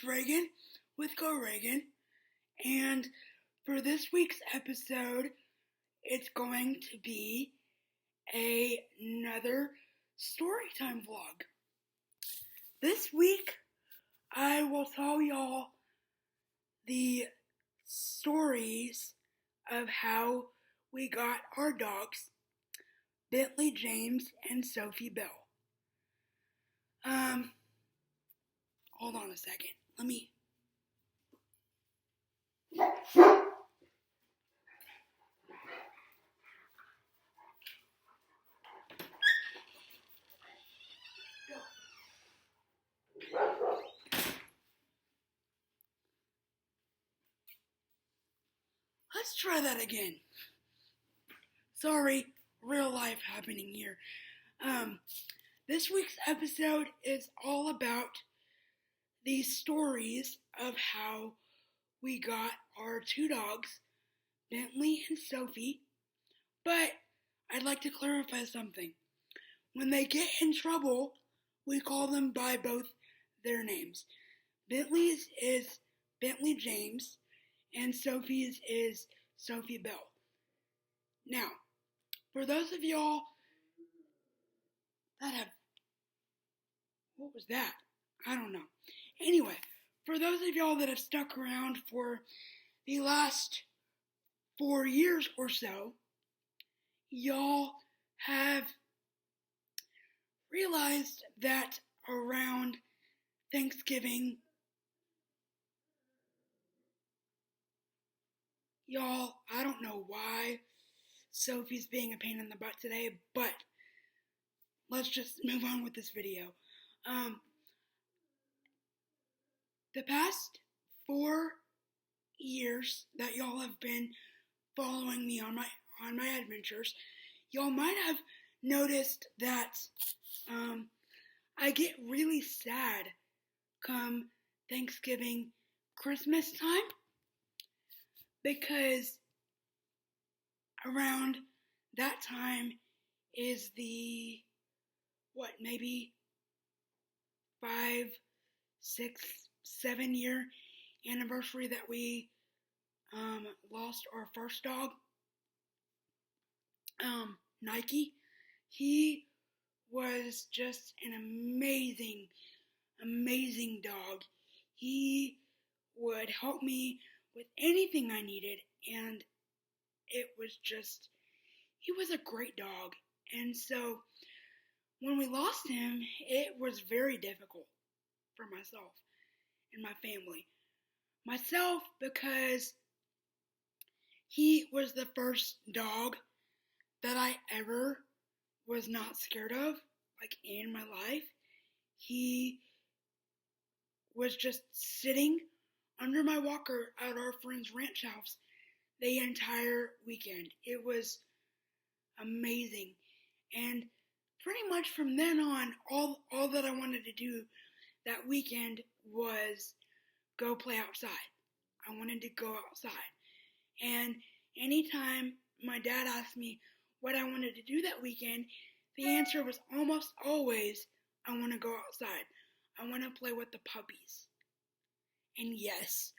Regan with Go Regan, and for this week's episode, it's going to be another storytime vlog. This week, I will tell y'all the stories of how we got our dogs, Bentley, James, and Sophie Belle. Hold on a second. Let's try that again. Sorry, real life happening here. This week's episode is all about these stories of how we got our two dogs, Bentley and Sophie, but I'd like to clarify something. When they get in trouble, we call them by both their names. Bentley's is Bentley James, and Sophie's is Sophie Belle. Now, for those of y'all that have... What was that? I don't know. Anyway, for those of y'all that have stuck around for the last 4 years or so, y'all have realized that around Thanksgiving, y'all, I don't know why Sophie's being a pain in the butt today, but let's just move on with this video. The past 4 years that y'all have been following me on my adventures, y'all might have noticed that I get really sad come Thanksgiving, Christmas time, because around that time is the, maybe 5, 6, 7 year anniversary that we lost our first dog, Nike. He was just an amazing dog. He would help me with anything I needed, and it was just, he was a great dog. And so when we lost him, it was very difficult for myself and my family. Myself, because he was the first dog that I ever was not scared of, in my life. He was just sitting under my walker at our friend's ranch house the entire weekend. It was amazing. And pretty much from then on, all that I wanted to do that weekend was go play outside. I wanted to go outside. And anytime my dad asked me what I wanted to do that weekend, the answer was almost always, I want to go outside. I want to play with the puppies. And yes,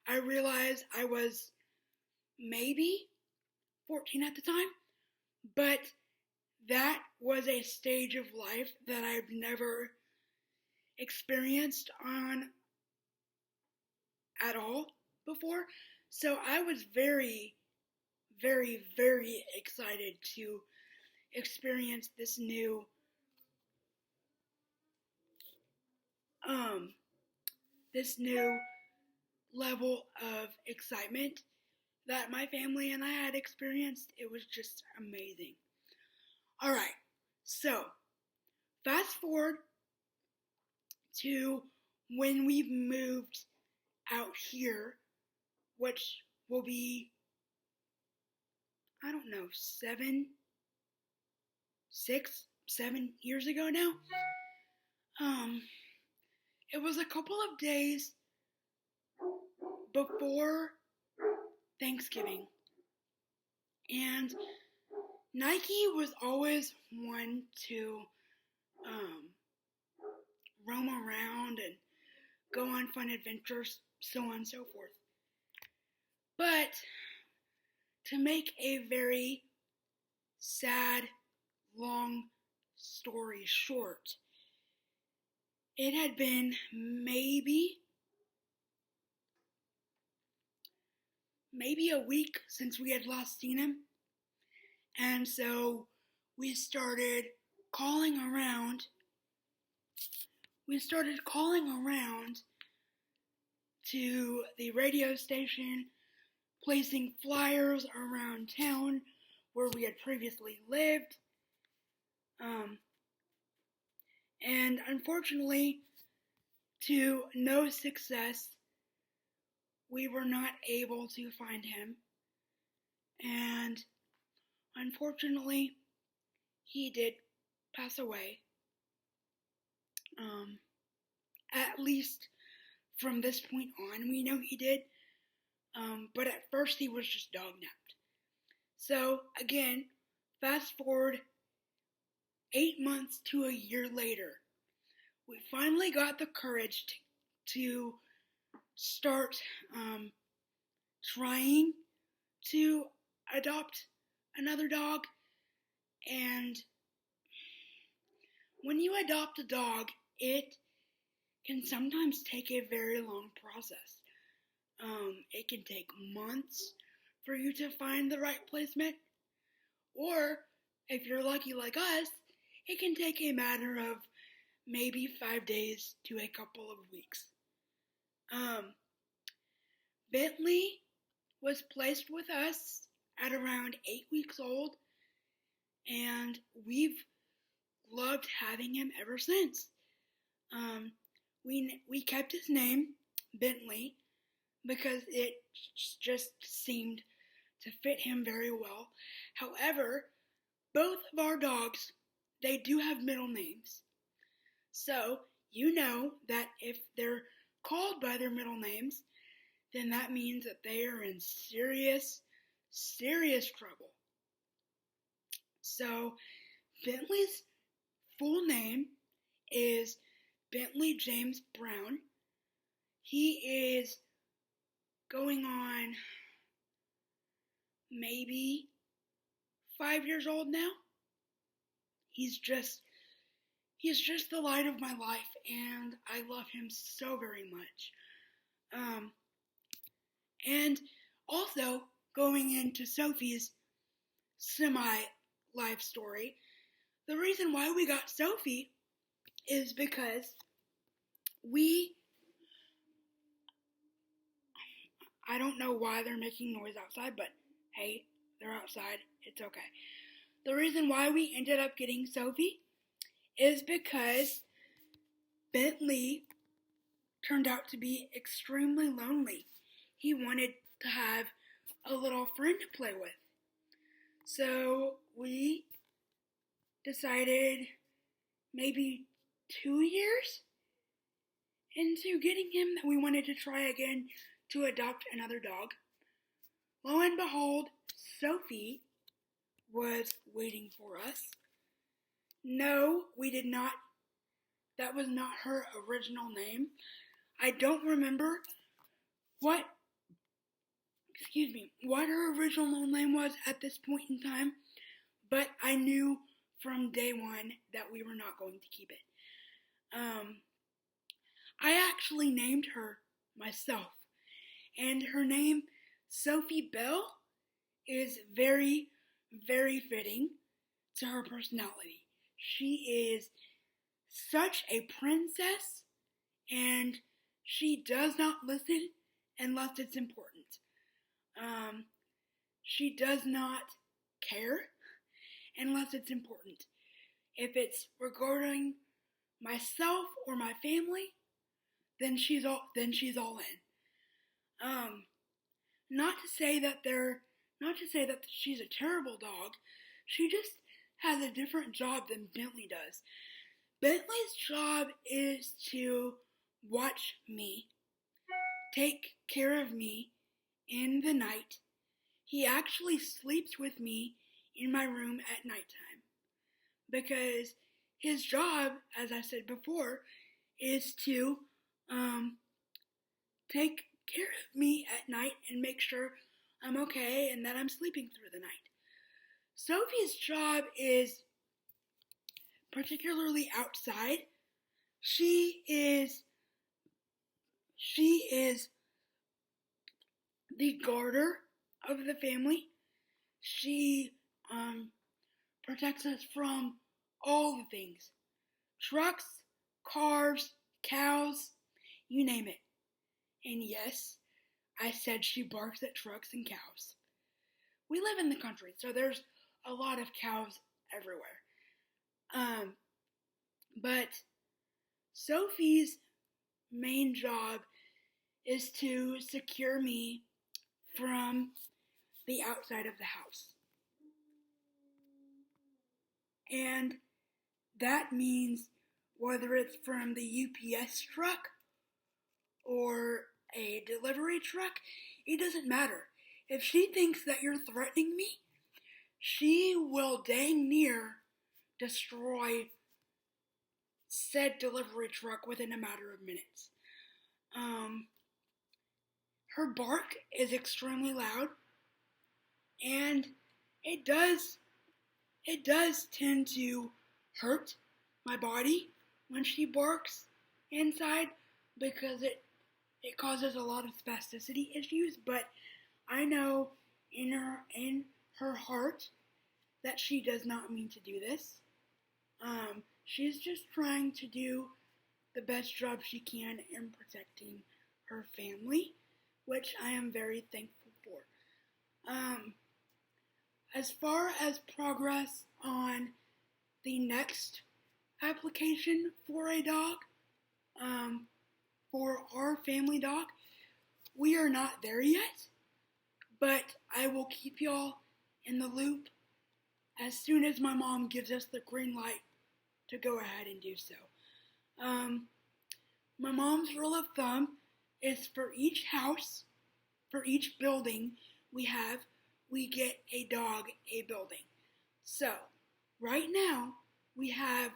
I realized I was maybe 14 at the time, but that was a stage of life that I've never experienced on at all before. So I was very, very, very excited to experience this new level of excitement that my family and I had experienced. It was just amazing. Alright, so fast forward to when we've moved out here, which will be, 7 years ago now. It was a couple of days before Thanksgiving, and Nike was always one to roam around and go on fun adventures, so on and so forth. But to make a very sad, long story short, it had been maybe a week since we had last seen him. And so we started calling around. To the radio station, placing flyers around town where we had previously lived. And unfortunately, to no success, we were not able to find him. And unfortunately, he did pass away. At least from this point on, we know he did. But at first, he was just dog-napped. So, again, fast forward 8 months to a year later, we finally got the courage to start trying to adopt another dog. And when you adopt a dog, it can sometimes take a very long process. It can take months for you to find the right placement, or if you're lucky like us, it can take a matter of maybe 5 days to a couple of weeks. Bentley was placed with us at around 8 weeks old, and we've loved having him ever since. We kept his name, Bentley, because it just seemed to fit him very well. However, both of our dogs, they do have middle names. So, you know that if they're called by their middle names, then that means that they are in serious, serious trouble. So, Bentley's full name is Bentley James Brown. He is going on maybe 5 years old now. He's just the light of my life, and I love him so very much. And also, going into Sophie's semi-life story, the reason why we got Sophie is because I don't know why they're making noise outside, but hey, they're outside, it's okay. The reason why we ended up getting Sophie is because Bentley turned out to be extremely lonely. He wanted to have a little friend to play with. So we decided maybe 2 years into getting him that we wanted to try again to adopt another dog. Lo and behold, Sophie was waiting for us. No, we did not. That was not her original name. I don't remember what her original name was at this point in time, but I knew from day one that we were not going to keep it. I actually named her myself, and her name, Sophie Belle, is very, very fitting to her personality. She is such a princess, and she does not listen unless it's important. She does not care unless it's important. If it's regarding myself or my family, then she's all in. Not to say that she's a terrible dog. She just has a different job than Bentley does. Bentley's job is to watch me, take care of me in the night. He actually sleeps with me in my room at nighttime because his job, as I said before, is to take care of me at night and make sure I'm okay and that I'm sleeping through the night. Sophie's job is particularly outside. She is the guarder of the family. She protects us from all the things. Trucks, cars, cows, you name it. And yes, I said she barks at trucks and cows. We live in the country, so there's a lot of cows everywhere. But Sophie's main job is to secure me from the outside of the house. And that means whether it's from the UPS truck or a delivery truck, it doesn't matter. If she thinks that you're threatening me, she will dang near destroy said delivery truck within a matter of minutes. Her bark is extremely loud, and it does tend to hurt my body when she barks inside because it causes a lot of spasticity issues, but I know in her heart that she does not mean to do this. She's just trying to do the best job she can in protecting her family, which I am very thankful for. As far as progress on the next application for a dog, for our family dog, we are not there yet, but I will keep y'all in the loop as soon as my mom gives us the green light to go ahead and do so. My mom's rule of thumb is for each house, for each building we get a dog, a building. So, right now, we have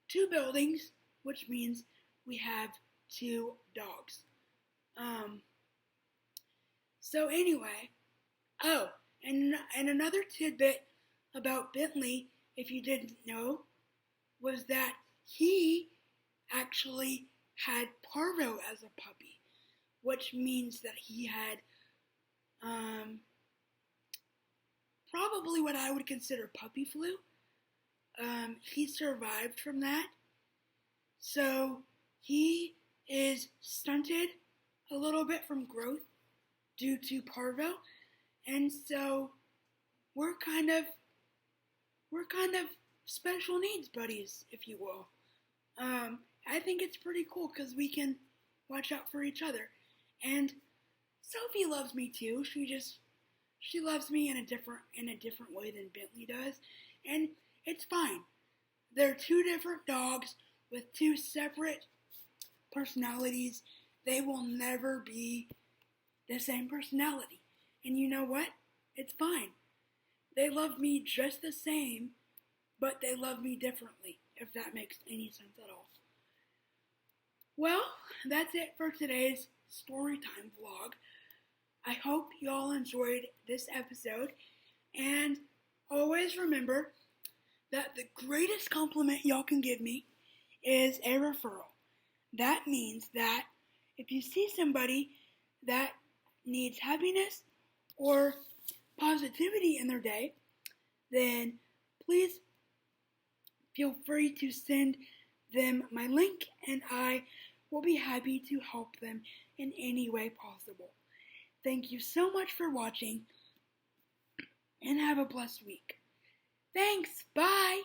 2 buildings, which means we have 2 dogs. So anyway, and another tidbit about Bentley, if you didn't know, was that he actually had parvo as a puppy, which means that he had probably what I would consider puppy flu. He survived from that, so he is stunted a little bit from growth due to parvo, and so we're kind of special needs buddies, if you will. I think it's pretty cool because we can watch out for each other, and Sophie loves me too. She loves me in a different way than Bentley does, and it's fine. They're 2 different dogs with 2 separate personalities. They will never be the same personality. And you know what? It's fine. They love me just the same, but they love me differently, if that makes any sense at all. Well, that's it for today's Storytime vlog. I hope y'all enjoyed this episode, and always remember that the greatest compliment y'all can give me is a referral. That means that if you see somebody that needs happiness or positivity in their day, then please feel free to send them my link, and I will be happy to help them in any way possible. Thank you so much for watching, and have a blessed week. Thanks, bye!